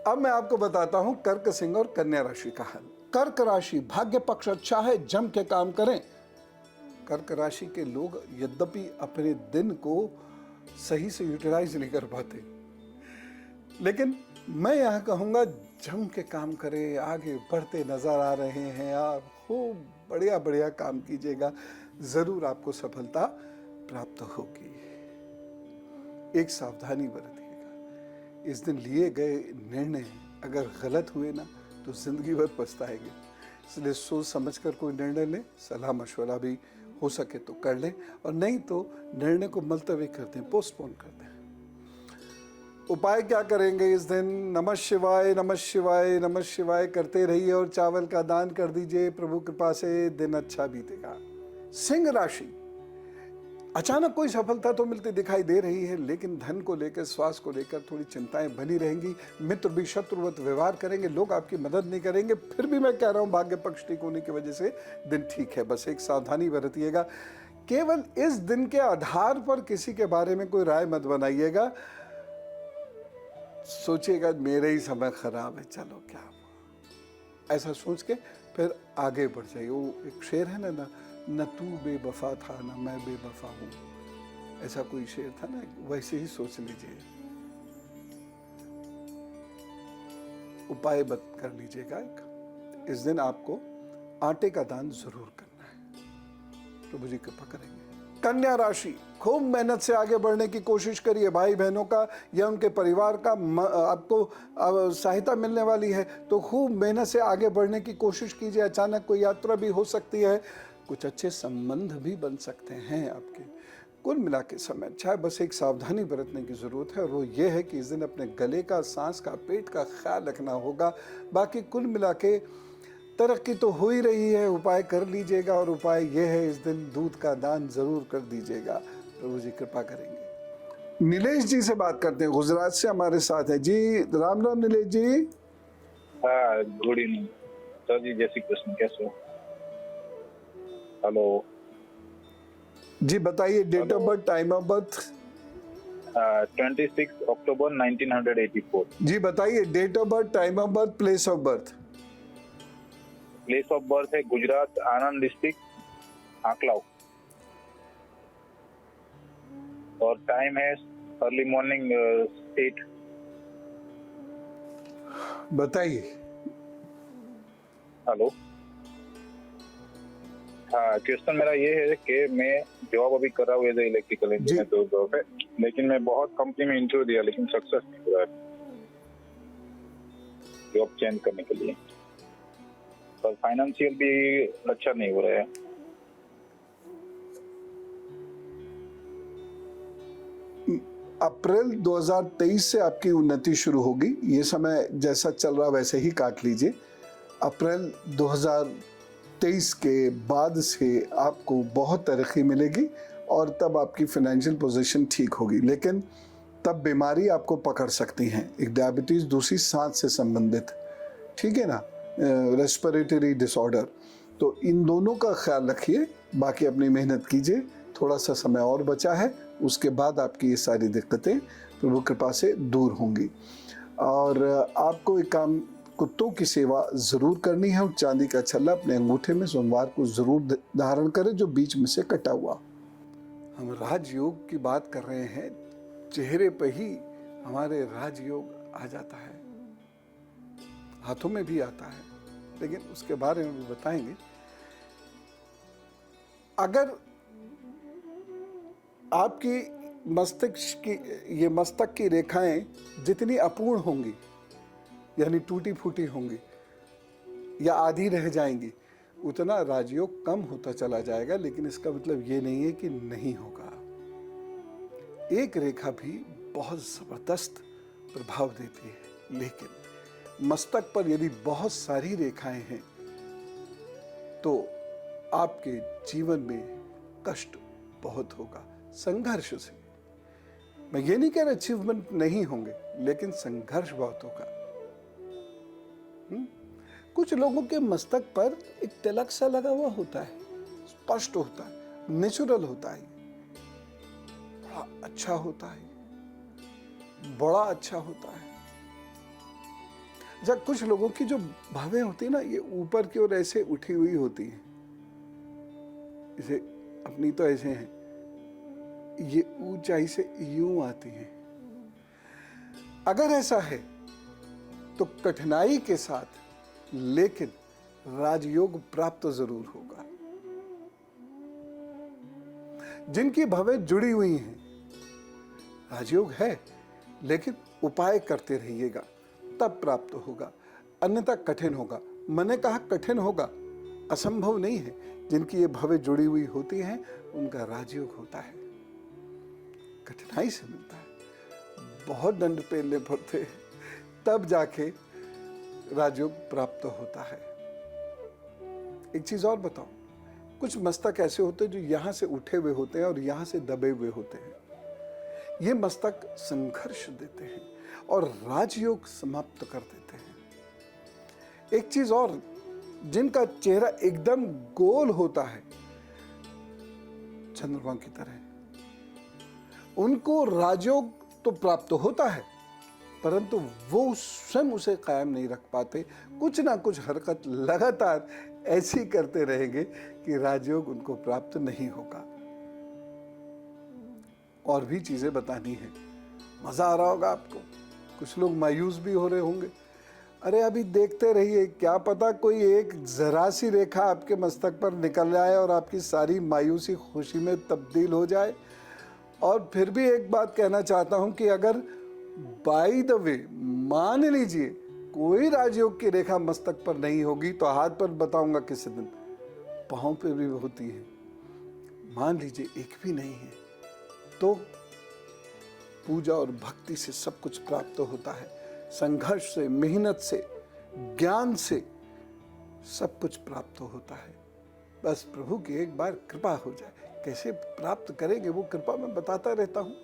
अब मैं आपको बताता हूं कर्क, सिंह और कन्या राशि का हाल। कर्क राशि, भाग्य पक्ष अच्छा है, जम के काम करें। कर्क राशि के लोग यद्यपि अपने दिन को सही से यूटिलाइज नहीं कर पाते, लेकिन मैं यहां कहूंगा जम के काम करें, आगे बढ़ते नजर आ रहे हैं आप, खूब बढ़िया बढ़िया काम कीजिएगा, जरूर आपको सफलता प्राप्त होगी। एक सावधानी बरतिएगा, इस दिन लिए गए निर्णय अगर गलत हुए ना तो जिंदगी भर पछताएंगे, इसलिए सोच समझकर कोई निर्णय लें, सलाह मशवरा भी हो सके तो कर लें, और नहीं तो निर्णय को मुलतवी कर दें, पोस्टपोन कर दें। उपाय क्या करेंगे इस दिन? नमः शिवाय, नमः शिवाय, नमः शिवाय करते रहिए और चावल का दान कर दीजिए, प्रभु कृपा से दिन अच्छा बीतेगा। सिंह राशि, अचानक कोई सफलता तो मिलती दिखाई दे रही है, लेकिन धन को लेकर, स्वास्थ्य को लेकर थोड़ी चिंताएं बनी रहेंगी। मित्र भी शत्रुवत व्यवहार करेंगे, लोग आपकी मदद नहीं करेंगे। फिर भी मैं कह रहा हूं भाग्य पक्ष ठीक होने की वजह से दिन ठीक है, बस एक सावधानी बरतिएगा। केवल इस दिन के आधार पर किसी के बारे में कोई राय मत बनाइएगा, सोचिएगा मेरे ही समय खराब है, चलो क्या हुआ, ऐसा सोच के फिर आगे बढ़ जाइए। वो एक शेर है ना, न तू बेवफा था न मैं बेवफा हूं, ऐसा कोई शेर था ना, वैसे ही सोच लीजिए। उपाय बत कर लीजिएगा, इस दिन आपको आटे का दान जरूर करना है, प्रभु जी कृपा करेंगे। कन्या राशि, खूब मेहनत से आगे बढ़ने की कोशिश करिए। भाई बहनों का या उनके परिवार का आपको सहायता मिलने वाली है, तो खूब मेहनत से आगे बढ़ने की कोशिश कीजिए। अचानक कोई यात्रा भी हो सकती है, कुछ अच्छे संबंध भी बन सकते हैं आपके। कुल मिला के समय अच्छा है, बस एक सावधानी बरतने की जरूरत है, और वो ये है कि इस दिन अपने गले का, सांस का, पेट का ख्याल रखना होगा। बाकी कुल मिला के तरक्की तो हो ही रही है, उपाय कर लीजिएगा, और उपाय यह है इस दिन दूध का दान जरूर कर दीजिएगा, प्रभु जी कृपा करेंगे। नीलेश जी से बात करते हैं, गुजरात से हमारे साथ है जी। राम राम नीलेश जी। हाँ, गुड इवनिंग सर जी, जय श्री कृष्ण, कैसे हो? हेलो जी बताइए, date of birth, time of birth. 26 October 1984। जी बताइए, date of birth, time of birth, place of birth. Place of birth है गुजरात, आनंद डिस्ट्रिक्ट, आंकलाव, और टाइम है अर्ली मॉर्निंग 8। बताइए। हेलो, हाँ, क्वेश्चन मेरा ये है कि मैं जॉब अभी कर रहा हूँ एज ए इलेक्ट्रिकल इंजीनियर, तो जॉब है, लेकिन मैं बहुत कंपनी में इंटरव्यू दिया, लेकिन सक्सेस नहीं हुआ जॉब चेंज करने के लिए, पर फाइनेंशियल भी अच्छा नहीं हो रहा है। अप्रैल 2023 से आपकी उन्नति शुरू होगी, ये समय जैसा चल रहा वैसे ही काट लीजिए। अप्रैल 2023 के बाद से आपको बहुत तरक्की मिलेगी, और तब आपकी फाइनेंशियल पोजीशन ठीक होगी, लेकिन तब बीमारी आपको पकड़ सकती हैं, एक डायबिटीज, दूसरी सांस से संबंधित, ठीक है ना, रेस्पिरेटरी डिसऑर्डर, तो इन दोनों का ख्याल रखिए। बाकी अपनी मेहनत कीजिए, थोड़ा सा समय और बचा है, उसके बाद आपकी ये सारी दिक्कतें प्रभु कृपा से दूर होंगी। और आपको एक काम, कुत्तों की सेवा जरूर करनी है, और चांदी का छल्ला अपने अंगूठे में सोमवार को जरूर धारण करें, जो बीच में से कटा हुआ। हम राजयोग की बात कर रहे हैं, चेहरे पे ही हमारे राजयोग आ जाता है, हाथों में भी आता है, लेकिन उसके बारे में भी बताएंगे। अगर आपकी मस्तिष्क की, ये मस्तक की रेखाएं जितनी अपूर्ण होंगी, यानी टूटी फूटी होंगी या आधी रह जाएंगी, उतना राजयोग कम होता चला जाएगा, लेकिन इसका मतलब ये नहीं है कि नहीं होगा। एक रेखा भी बहुत जबरदस्त प्रभाव देती है, लेकिन मस्तक पर यदि बहुत सारी रेखाएं हैं तो आपके जीवन में कष्ट बहुत होगा, संघर्ष से। मैं ये नहीं कह रहा अचीवमेंट नहीं होंगे, लेकिन संघर्ष बहुत होगा। कुछ लोगों के मस्तक पर एक तिलक सा लगा हुआ होता है, स्पष्ट होता है, नेचुरल होता है, बड़ा अच्छा होता है, बड़ा अच्छा होता है। जब कुछ लोगों की जो भावें होती है ना, ये ऊपर की ओर ऐसे उठी हुई होती हैं, इसे अपनी तो ऐसे हैं, ये ऊंचाई से यूं आती हैं। अगर ऐसा है तो कठिनाई के साथ लेकिन राजयोग प्राप्त जरूर होगा। जिनकी भवें जुड़ी हुई हैं, राजयोग है, लेकिन उपाय करते रहिएगा तब प्राप्त होगा, अन्यथा कठिन होगा। मैंने कहा कठिन होगा, असंभव नहीं है। जिनकी ये भवें जुड़ी हुई होती हैं उनका राजयोग होता है, कठिनाई से मिलता है, बहुत दंड पेलने पड़ते हैं, तब जाके राजयोग प्राप्त होता है। एक चीज और बताओ, कुछ मस्तक ऐसे होते हैं जो यहां से उठे हुए होते हैं और यहां से दबे हुए होते हैं। ये मस्तक संघर्ष देते हैं और राजयोग समाप्त कर देते हैं। एक चीज और, जिनका चेहरा एकदम गोल होता है चंद्रमा की तरह, उनको राजयोग तो प्राप्त होता है, परंतु वो स्वयं उसे कायम नहीं रख पाते। कुछ ना कुछ हरकत लगातार ऐसी करते रहेंगे कि राजयोग उनको प्राप्त नहीं होगा। और भी चीजें बतानी है, मजा आ रहा होगा आपको। कुछ लोग मायूस भी हो रहे होंगे। अरे अभी देखते रहिए, क्या पता कोई एक जरा सी रेखा आपके मस्तक पर निकल जाए और आपकी सारी मायूसी खुशी में तब्दील हो जाए। और फिर भी एक बात कहना चाहता हूं कि अगर बाय द वे मान लीजिए कोई राजयोग की रेखा मस्तक पर नहीं होगी, तो हाथ पर बताऊंगा किसी दिन, पांव पे भी होती है, मान लीजिए एक भी नहीं है, तो पूजा और भक्ति से सब कुछ प्राप्त होता है। संघर्ष से, मेहनत से, ज्ञान से सब कुछ प्राप्त होता है। बस प्रभु की एक बार कृपा हो जाए। कैसे प्राप्त करेंगे वो कृपा मैं बताता रहता हूँ।